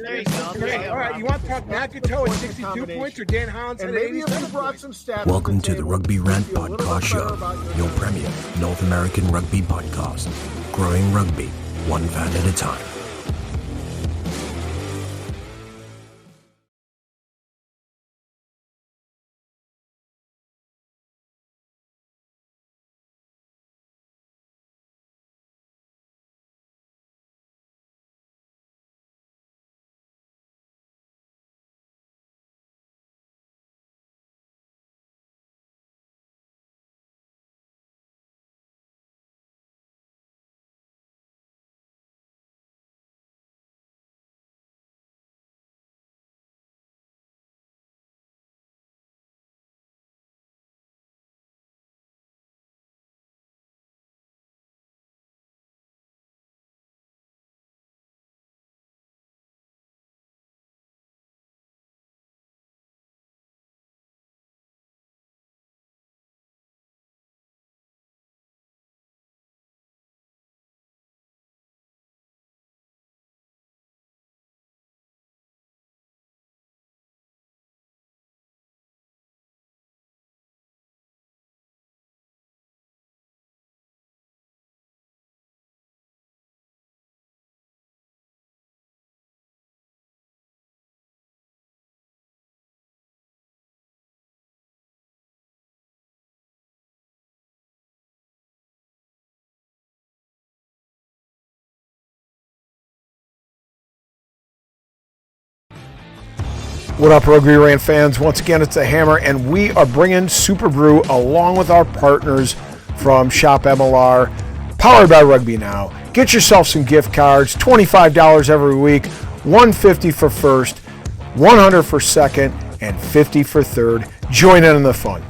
There you go. Great. All right, you want to talk Nakato at 62 points or Dan Hollins at 87 points? Welcome to the Rugby Rant podcast show, your premier North American rugby podcast. Growing rugby, one fan at a time. What up, Rugby Rant fans? Once again, it's the Hammer, and we are bringing Super Brew along with our partners from Shop MLR, powered by Rugby Now. Get yourself some gift cards, $25 every week, $150 for first, $100 for second, and $50 for third. Join in on the fun.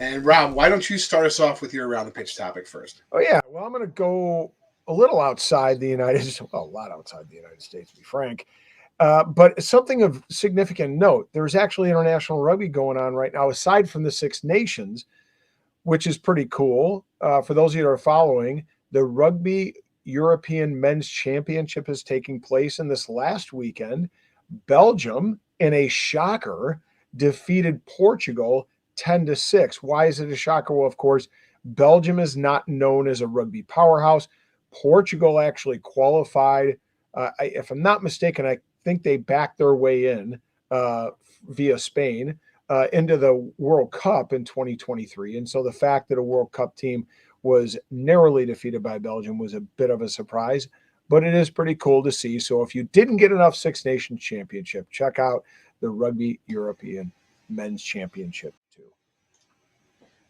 And Rob, why don't you start us off with your around the pitch topic first? Oh yeah, well, I'm going to go a little outside the United States, well, a lot outside the United States, to be frank. But something of significant note, there's actually international rugby going on right now, aside from the Six Nations, which is pretty cool. For those of you that are following, the Rugby European Men's Championship is taking place in this last weekend. Belgium, in a shocker, defeated Portugal 10-6. Why is it a shocker? Well, of course, Belgium is not known as a rugby powerhouse. Portugal actually qualified. If I'm not mistaken, I think they backed their way in via Spain into the World Cup in 2023. And so the fact that a World Cup team was narrowly defeated by Belgium was a bit of a surprise, but it is pretty cool to see. So if you didn't get enough Six Nations Championship, check out the Rugby European Men's Championship too.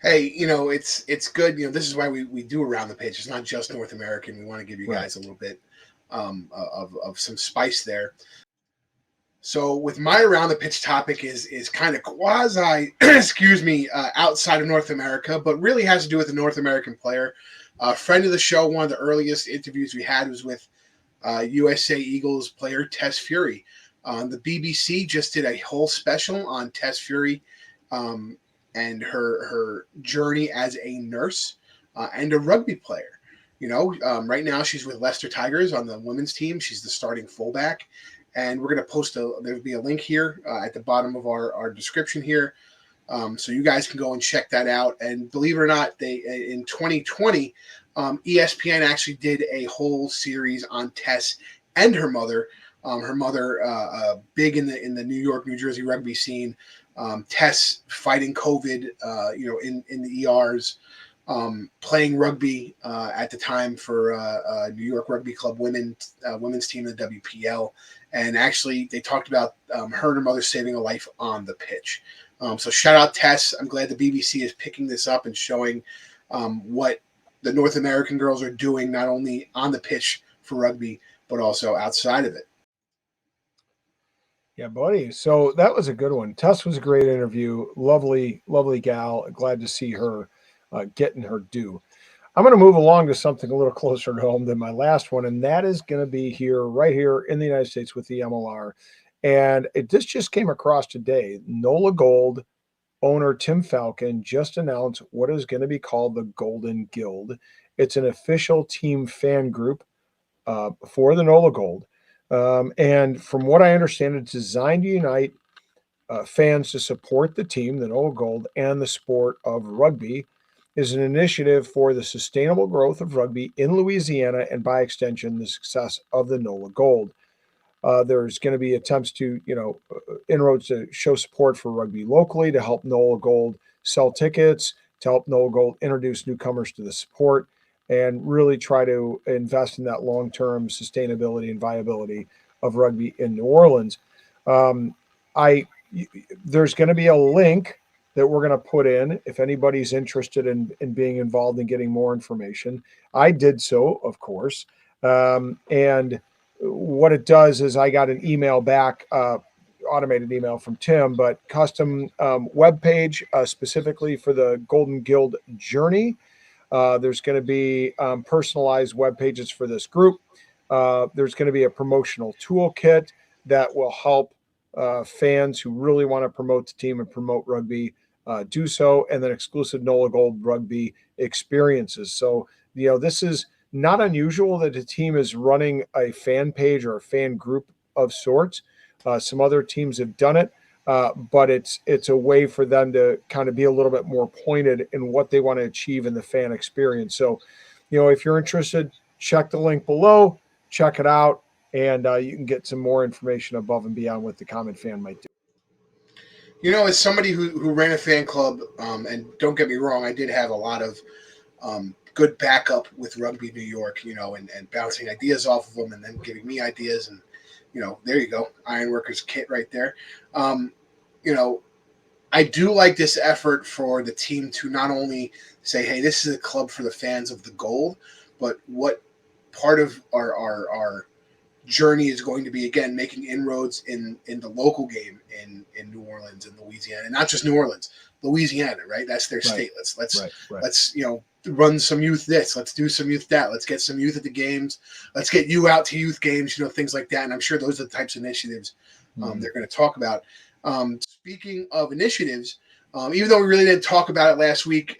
Hey, it's good. This is why we do around the pitch. It's not just North American. We want to give you guys a little bit of some spice there. So with my around the pitch topic is kind of quasi, outside of North America, but really has to do with a North American player. Friend of the show, one of the earliest interviews we had was with USA Eagles player Tess Fury. The BBC just did a whole special on Tess Fury and her journey as a nurse and a rugby player. Right now she's with Leicester Tigers on the women's team. She's the starting fullback. And we're going to post there'll be a link here at the bottom of our description here. So you guys can go and check that out. And believe it or not, in 2020, ESPN actually did a whole series on Tess and her mother. Her mother, big in the New York, New Jersey rugby scene. Tess fighting COVID, in the ERs, playing rugby at the time for New York Rugby Club women's team, the WPL. And actually, they talked about her and her mother saving a life on the pitch. So shout out Tess. I'm glad the BBC is picking this up and showing what the North American girls are doing, not only on the pitch for rugby, but also outside of it. Yeah, buddy. So that was a good one. Tess was a great interview. Lovely, lovely gal. Glad to see her getting her due. I'm going to move along to something a little closer to home than my last one, and that is going to be right here in the United States with the MLR. And this just came across today. NOLA Gold owner Tim Falcon just announced what is going to be called the Golden Guild. It's an official team fan group for the NOLA Gold. And from what I understand, it's designed to unite fans to support the team, the NOLA Gold, and the sport of rugby. Is an initiative for the sustainable growth of rugby in Louisiana and, by extension, the success of the NOLA Gold. There's going to be attempts to, inroads to show support for rugby locally, to help NOLA Gold sell tickets, to help NOLA Gold introduce newcomers to the sport, and really try to invest in that long-term sustainability and viability of rugby in New Orleans. I There's going to be a link that we're going to put in if anybody's interested in being involved in getting more information. I did so, of course, and what it does is I got an email back, automated email from Tim, but custom web page specifically for the Golden Guild Journey. There's going to be personalized web pages for this group. There's going to be a promotional toolkit that will help fans who really want to promote the team and promote rugby do so, and then exclusive NOLA Gold rugby experiences. So, this is not unusual that a team is running a fan page or a fan group of sorts. Some other teams have done it, but it's a way for them to kind of be a little bit more pointed in what they want to achieve in the fan experience. So, if you're interested, check the link below, check it out, and you can get some more information above and beyond what the common fan might do. As somebody who ran a fan club, and don't get me wrong, I did have a lot of good backup with Rugby New York, and bouncing ideas off of them and then giving me ideas. And, there you go. Ironworkers kit right there. I do like this effort for the team to not only say, hey, this is a club for the fans of the gold, but what part of our journey is going to be, again, making inroads in the local game in New Orleans and Louisiana, and not just New Orleans, Louisiana, right? That's their state. Let's run some youth this, let's do some youth that, let's get some youth at the games, let's get you out to youth games, things like that. And I'm sure those are the types of initiatives they're going to talk about. Speaking of initiatives, even though we really didn't talk about it last week,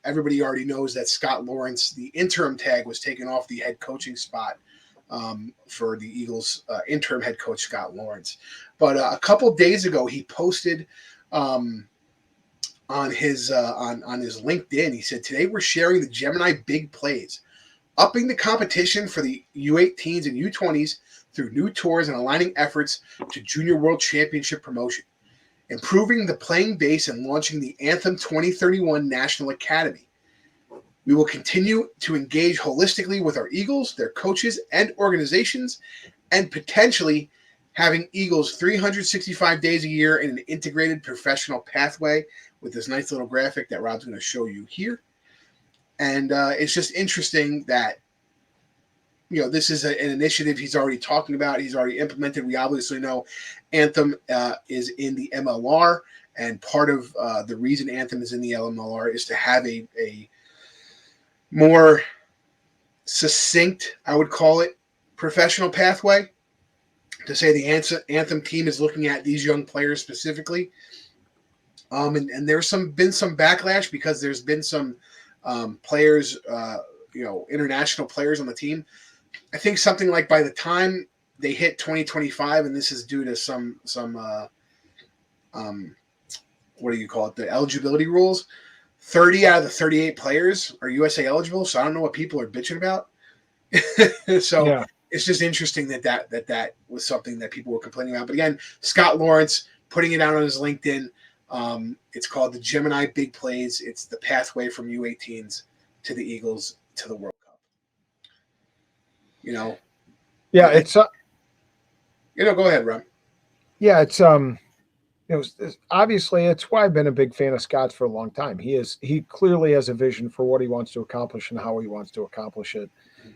everybody already knows that Scott Lawrence, the interim tag, was taken off the head coaching spot for the Eagles interim head coach Scott Lawrence. But a couple of days ago, he posted on his LinkedIn. He said, "Today we're sharing the Gemini big plays, upping the competition for the U18s and U20s through new tours and aligning efforts to Junior World Championship promotion, improving the playing base and launching the Anthem 2031 National Academy. We will continue to engage holistically with our Eagles, their coaches, and organizations, and potentially having Eagles 365 days a year in an integrated professional pathway," with this nice little graphic that Rob's going to show you here. And it's just interesting that, this is an initiative he's already talking about. He's already implemented. We obviously know Anthem is in the MLR, and part of the reason Anthem is in the MLR is to have a more succinct, I would call it, professional pathway, to say the Anthem team is looking at these young players specifically. And there's been some backlash because there's been some players, international players on the team. I think something like by the time they hit 2025, and this is due to some what do you call it? The eligibility rules. 30 out of the 38 players are USA eligible, so I don't know what people are bitching about. So yeah. It's just interesting that was something that people were complaining about. But again, Scott Lawrence putting it out on his LinkedIn. It's called the Gemini Big Plays. It's the pathway from U18s to the Eagles to the World Cup. Yeah, it's go ahead, Rob. Yeah, it's obviously it's why I've been a big fan of Scott's for a long time. He clearly has a vision for what he wants to accomplish and how he wants to accomplish it.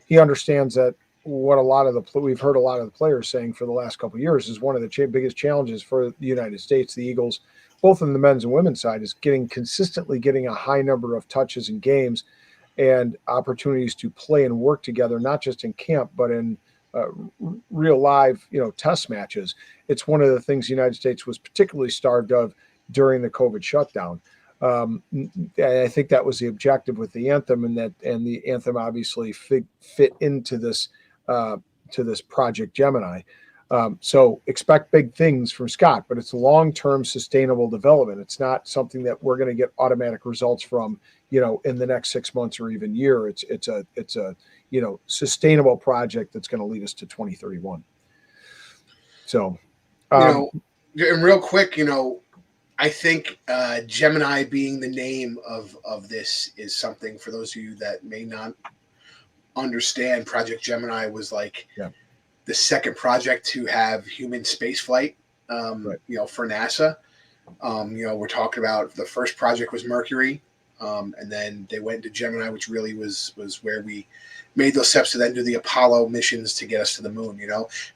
He understands that what we've heard a lot of the players saying for the last couple of years is one of the biggest challenges for the United States, the Eagles, both in the men's and women's side, is consistently getting a high number of touches in games and opportunities to play and work together, not just in camp, but in real live, test matches. It's one of the things the United States was particularly starved of during the COVID shutdown. I think that was the objective with the Anthem, and the Anthem obviously fit into this this Project Gemini. So expect big things from Scott, but it's long-term sustainable development. It's not something that we're going to get automatic results from, in the next 6 months or even year. It's a sustainable project that's going to lead us to 2031. So, and real quick, I think Gemini being the name of this is something for those of you that may not understand. Project Gemini was like the second project to have human space flight, for NASA. We're talking about the first project was Mercury, and then they went to Gemini, which really was where we made those steps to then do the Apollo missions to get us to the moon.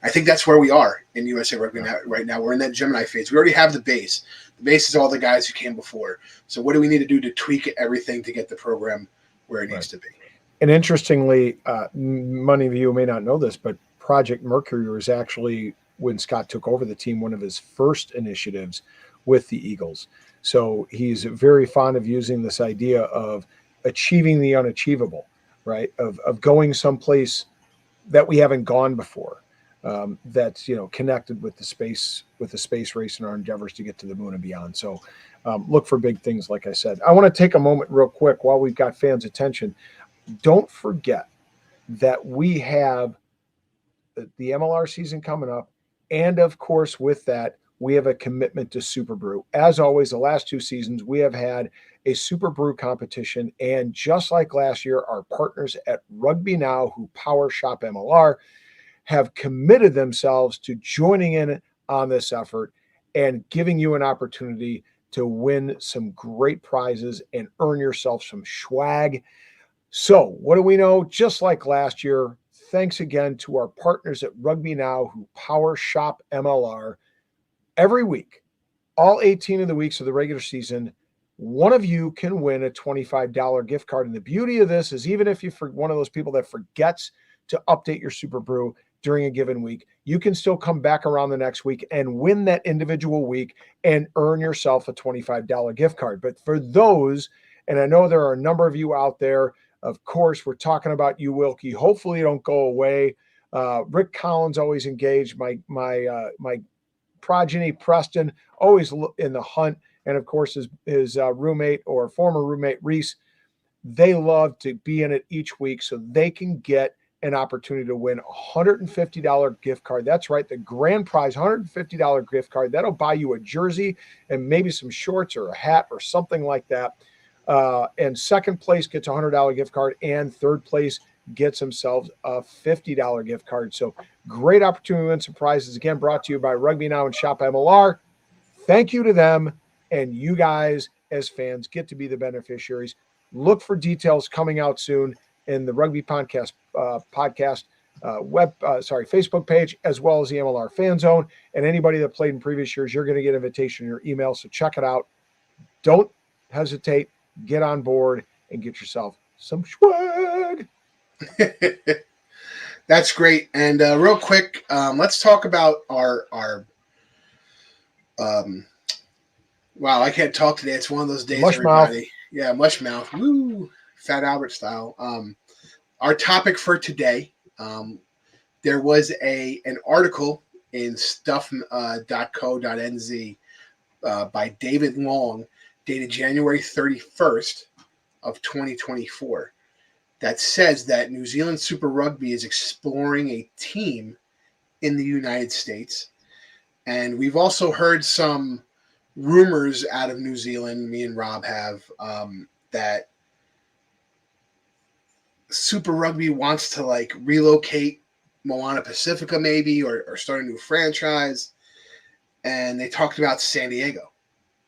I think that's where we are in USA Rugby right now. We're in that Gemini phase. We already have the base. The base is all the guys who came before. So what do we need to do to tweak everything to get the program where it needs to be? And interestingly, many of you may not know this, but Project Mercury was actually, when Scott took over the team, one of his first initiatives with the Eagles. So he's very fond of using this idea of achieving the unachievable, right? Of going someplace that we haven't gone before, that's connected with the space race and our endeavors to get to the moon and beyond. So look for big things, like I said. I want to take a moment real quick while we've got fans' attention. Don't forget that we have the MLR season coming up, and of course, with that, we have a commitment to Super Brew. As always, the last 2 seasons, we have had a Super Brew competition, and just like last year, our partners at Rugby Now, who power Shop MLR, have committed themselves to joining in on this effort and giving you an opportunity to win some great prizes and earn yourself some swag. So what do we know? Just like last year, thanks again to our partners at Rugby Now, who power Shop MLR. Every week, all 18 of the weeks of the regular season, one of you can win a $25 gift card. And the beauty of this is, even if you're one of those people that forgets to update your Super Brew during a given week, you can still come back around the next week and win that individual week and earn yourself a $25 gift card. But for those, and I know there are a number of you out there, of course, we're talking about you, Wilkie. Hopefully you don't go away. Rick Collins always engaged. My progeny, Preston, always in the hunt. And of course, his roommate or former roommate, Reese, they love to be in it each week so they can get an opportunity to win a $150 gift card. That's right, the grand prize, $150 gift card. That'll buy you a jersey and maybe some shorts or a hat or something like that. And second place gets a $100 gift card, and third place gets themselves a $50 gift card. So great opportunity to win some prizes. Again, brought to you by Rugby Now and Shop MLR. Thank you to them, and you guys as fans get to be the beneficiaries. Look for details coming out soon in the Rugby Podcast Facebook page, as well as the MLR Fan Zone. And anybody that played in previous years, you're going to get an invitation in your email. So check it out. Don't hesitate. Get on board and get yourself some swag. That's great. And real quick, let's talk about our wow, I can't talk today. It's one of those days, mush everybody. Mouth. Yeah, mush mouth. Woo, Fat Albert style. Our topic for today, there was an article in stuff.co.nz by David Long, dated January 31st of 2024, that says that New Zealand Super Rugby is exploring a team in the United States. And we've also heard some rumors out of New Zealand, me and Rob have, that Super Rugby wants to relocate Moana Pacifica maybe, or start a new franchise. And they talked about San Diego.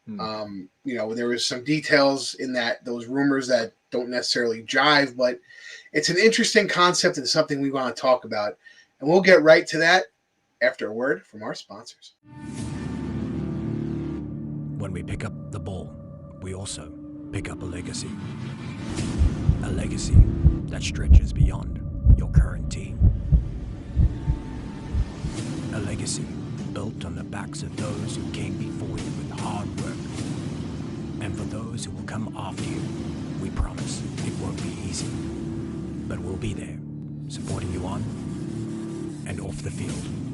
There was some details in those rumors that don't necessarily jive, but it's an interesting concept and something we want to talk about. And we'll get right to that after a word from our sponsors. When we pick up the ball, we also pick up a legacy. A legacy that stretches beyond your current team. A legacy built on the backs of those who came before you with hard work. And for those who will come after you, we promise it won't be easy. But we'll be there, supporting you on and off the field.